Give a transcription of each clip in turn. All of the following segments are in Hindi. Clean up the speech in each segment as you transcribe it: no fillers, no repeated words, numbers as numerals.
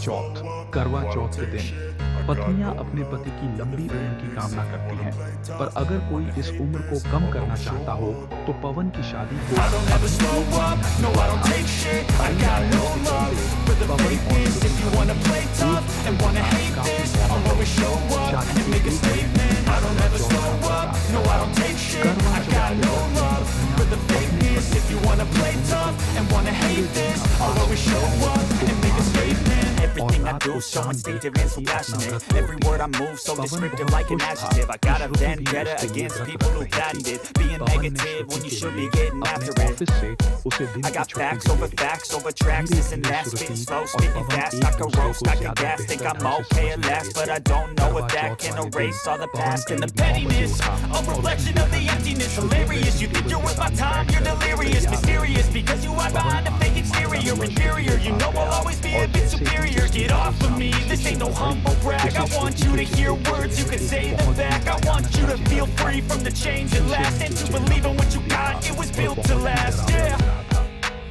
चौथ, करवा चौथ के दिन पत्नियां अपने पति की लंबी उम्र की कामना करती हैं, पर अगर कोई इस उम्र को कम करना चाहता हो, तो पवन की शादी को I don't ever अभी slow 1 up, महीना ही no I बचा don't था। take shit, I कई got no महीनों से love चलते for the पवन और fakeness. श्रुति If you के wanna बीच play tough एक and दूसरे के wanna साथ hate काफी this, बॉन्ड I'll है। always show up शादी and के make a 1 महीने statement. I बाद don't करवा ever चौथ slow का up, त्योहार no आता I है। don't take shit, करवा I चौथ got के no व्रत में love पत्नियां for the अपने fakeness. पति If you की wanna लंबी play उम्र के tough लिए and wanna पूरे hate दिन this, का I'll फास्ट always show रहने up को and make a मानते हैं statement. और Everything I रात do को so चांद instinctive देखकर and so ही अपना passionate. व्रत Every तोड़ती word हैं। I move so Pawan descriptive बहुत like an खुश था adjective. I कि got a श्रुति भी vendetta उसके लिए against व्रत people रख who रही थी। patented being पवन ने negative श्रुति when you के should be लिए getting अपने after it. ऑफिस से उसे दिन I की got छुट्टी facts दे over दी थी। facts over tracks, धीरे missing धीरे that, श्रुति spitting slow, और spitting पवन fast. I एक could दूसरे roast, को I could ज्यादा gas, think बेहतर I'm ढंग से okay at समझने last, लगे but थे। I don't know करवा if that चौथ can वाले दिन erase all the Pawan past and the करीब 9 बजे pettiness. उठा A और उसने reflection of the देखा कि emptiness, Shruti hilarious. You dressing think table you're के worth my सामने time, you're बैठकर delirious, तैयार हो रही mysterious, थी। because you hide Pawan behind a fake आंखें मारता exterior, हुआ श्रुति inferior. के You पास know I'll गया always be और a bit जैसे ही superior. उसने Get मेरे off of me, सामने this शीशे ain't no पर humble खड़ी brag. I उसे want श्रुति you के to hear चेहरे के words, you can एक say them बहुत ही back. I भयानक want you सा to चेहरा feel था। free from the change that शीशे में last, and जो to चेहरा believe in what you था got, it was वह built बहुत to ही last. डरावना Yeah. लग रहा था।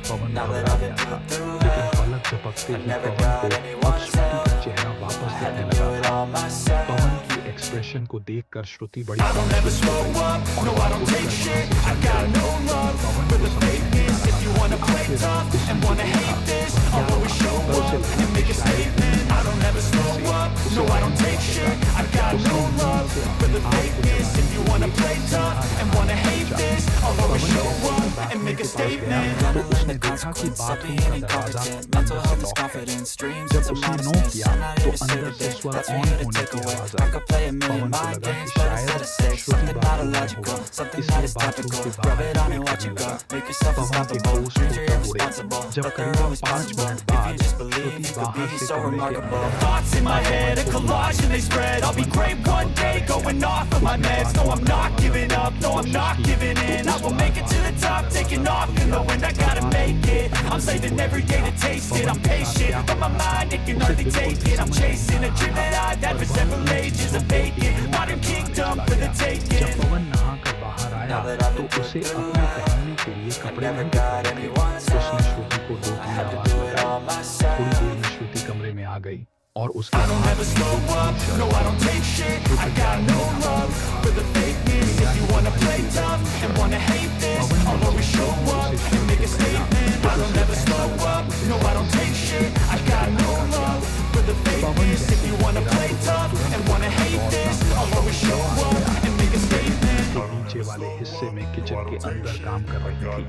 पवन Now that घबरा I've been गया था, through लेकिन hell, पलक झपकते I ही never पवन को got अब anyone's श्रुति का help. चेहरा वापस I had दिखने to do लगा it था। all पवन myself. की एक्सप्रेशन को देखकर श्रुति बड़ी I don't ever कॉन्शियस हो slow गई up, और no I वह don't take उठकर वहां shit, से I चल got पड़ी। no love पवन for को the समझ में नहीं आ fakeness. रहा If you था wanna कि play आखिर tough and उसने जो wanna देखा hate this, वह क्या I'll always था, show पर उसे up लगा and कि make a शायद statement. I don't ever पत्नी slow से up, उसे no I don't नहीं take हुआ shit, होगा। I got उसने no नींद love से for अपनी the आग को fakeness. जलाने If you के wanna लिए play tough सिंगार and लगाने wanna का hate सोचा। this, I'll Pawan always show जैसे ही up and बाथरूम make के a पास गया statement. तो उसने देखा कि बाथरूम का दरवाजा Mental अंदर से health is लॉक है। confidence, dreams जब and some उसने नो modestness. किया I'm not तो here to save अंदर the से day, स्वर that's for on you to होने take की away. आवाज I I. could play a million पवन को mind लगा कि games, but शायद instead of say Shruti something not bathroom में illogical, होगी, something इसलिए that is बाथरूम topical. के Rub बाहर it on wet and watch करने it go. लगा। Make yourself पवन के unstoppable. होश Dreams are तो तब उड़े irresponsible, जब but they're करीबन always 5 possible. Minute If you बाद just believe, Shruti you could बाहर be से so कमरे के remarkable. अंदर Thoughts in my और head, पवन a को collage and they spread. I'll be Pawan great को one day, बहुत going डर off of my उसने meds. No, I'm बाथरूम का not दरवाजा giving खोलने up, की no, I'm कोशिश not की giving तो in. I उस will bar make it to the bathroom का top, taking दरवाजा off खुल in गया the wind. I और gotta बाथरूम make के it. I'm अंदर से saving कोई every नहीं day था। to taste it. Pawan I'm के साथ क्या patient, but हो my रहा था mind, it can उसे hardly बिल्कुल take भी it. I'm समझ में chasing नहीं a आ dream रहा that था I've had और for वह several इन ages चीजों of को vacant. इग्नोर Modern करता हुआ kingdom चला for the गया। जब taking. पवन नहाकर बाहर आया Now that I've तो been उसे through अपने hell, पहनने के लिए I कपड़े never नहीं दिख got रहे थे। anyone's उसने help. श्रुति को I डूबती had to आवाज do it लगाई। all थोड़ी देर myself. में श्रुति कमरे में आ गई और I उसके don't हाथ ever में slow एक up, blue shirt no I थी। don't take shit, I Shruti got प्यार no में नाम love लिखा for the fakeness. मेरा If you ही wanna तुम्हारी play favourite tough blue and shirt wanna hate this, पवन ने I'll always जैसे show ही up उसे and शर्ट make को a पहना statement. तो I don't उसे ever ऐसा slow लगा up, कि no I don't take shit, I उसने got no धोखा किया। love for the Pawan fakeness. If जैसे you ही wanna गिरा play तो वह tough and तुरंत wanna उठकर hate दौड़ता this, हुआ I'll always show वहां से up आया। and make a घर statement. के नीचे वाले हिस्से में किचन के अंदर काम कर रही थी।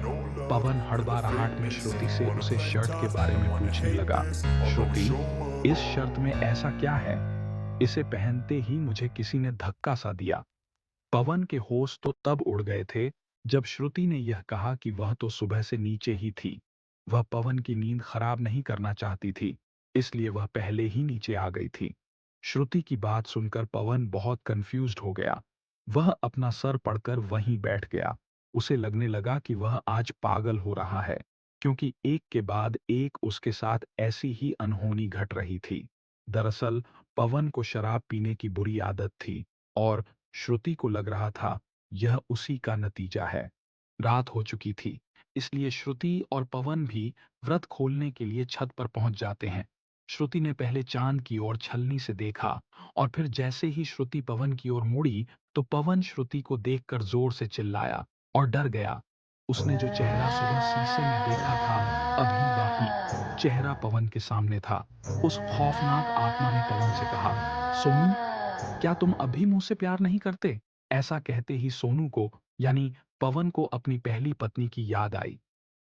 पवन हड़बड़ाहट में श्रुति से उसे शर्ट के बारे में पूछने लगा। श्रुति, इस शर्ट में ऐसा क्या है? इसे पहनते ही मुझे किसी ने धक्का सा दिया। पवन के होश तो तब उड़ गए थे जब श्रुति ने यह कहा कि वह तो सुबह से नीचे ही थी। वह पवन की नींद खराब नहीं करना चाहती थी, इसलिए वह पहले ही नीचे आ गई थी। श्रुति की बात सुनकर पवन बहुत कंफ्यूज्ड हो गया। वह अपना सर पड़कर वहीं बैठ गया। उसे लगने लगा कि वह आज पागल हो रहा है, क्योंकि एक के बाद एक उसके साथ ऐसी ही अनहोनी घट रही थी। दरअसल पवन को शराब पीने की बुरी आदत थी और श्रुति को लग रहा था यह उसी का नतीजा है। रात हो चुकी थी, इसलिए श्रुति और पवन भी व्रत खोलने के लिए छत पर पहुंच जाते हैं। श्रुति ने पहले चांद की ओर छलनी से देखा और फिर जैसे ही श्रुति पवन की ओर मुड़ी तो पवन श्रुति को देखकर जोर से चिल्लाया और डर गया। उसने जो चेहरा सुबह शीशे में देखा था, अभी वही चेहरा पवन के सामने था। उस खौफनाक आत्मा ने पवन से कहा, सोनू, क्या तुम अभी मुझसे प्यार नहीं करते? ऐसा कहते ही सोनू को यानी पवन को अपनी पहली पत्नी की याद आई।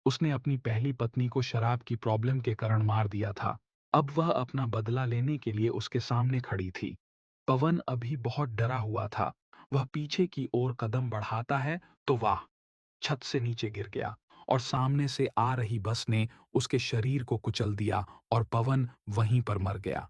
उसने अपनी पहली पत्नी को शराब की प्रॉब्लम के कारण मार दिया था। अब वह अपना बदला लेने के लिए उसके सामने खड़ी थी। पवन अभी बहुत डरा हुआ था। वह पीछे की ओर कदम बढ़ाता है तो वाह! छत से नीचे गिर गया और सामने से आ रही बस ने उसके शरीर को कुचल दिया और पवन वहीं पर मर गया।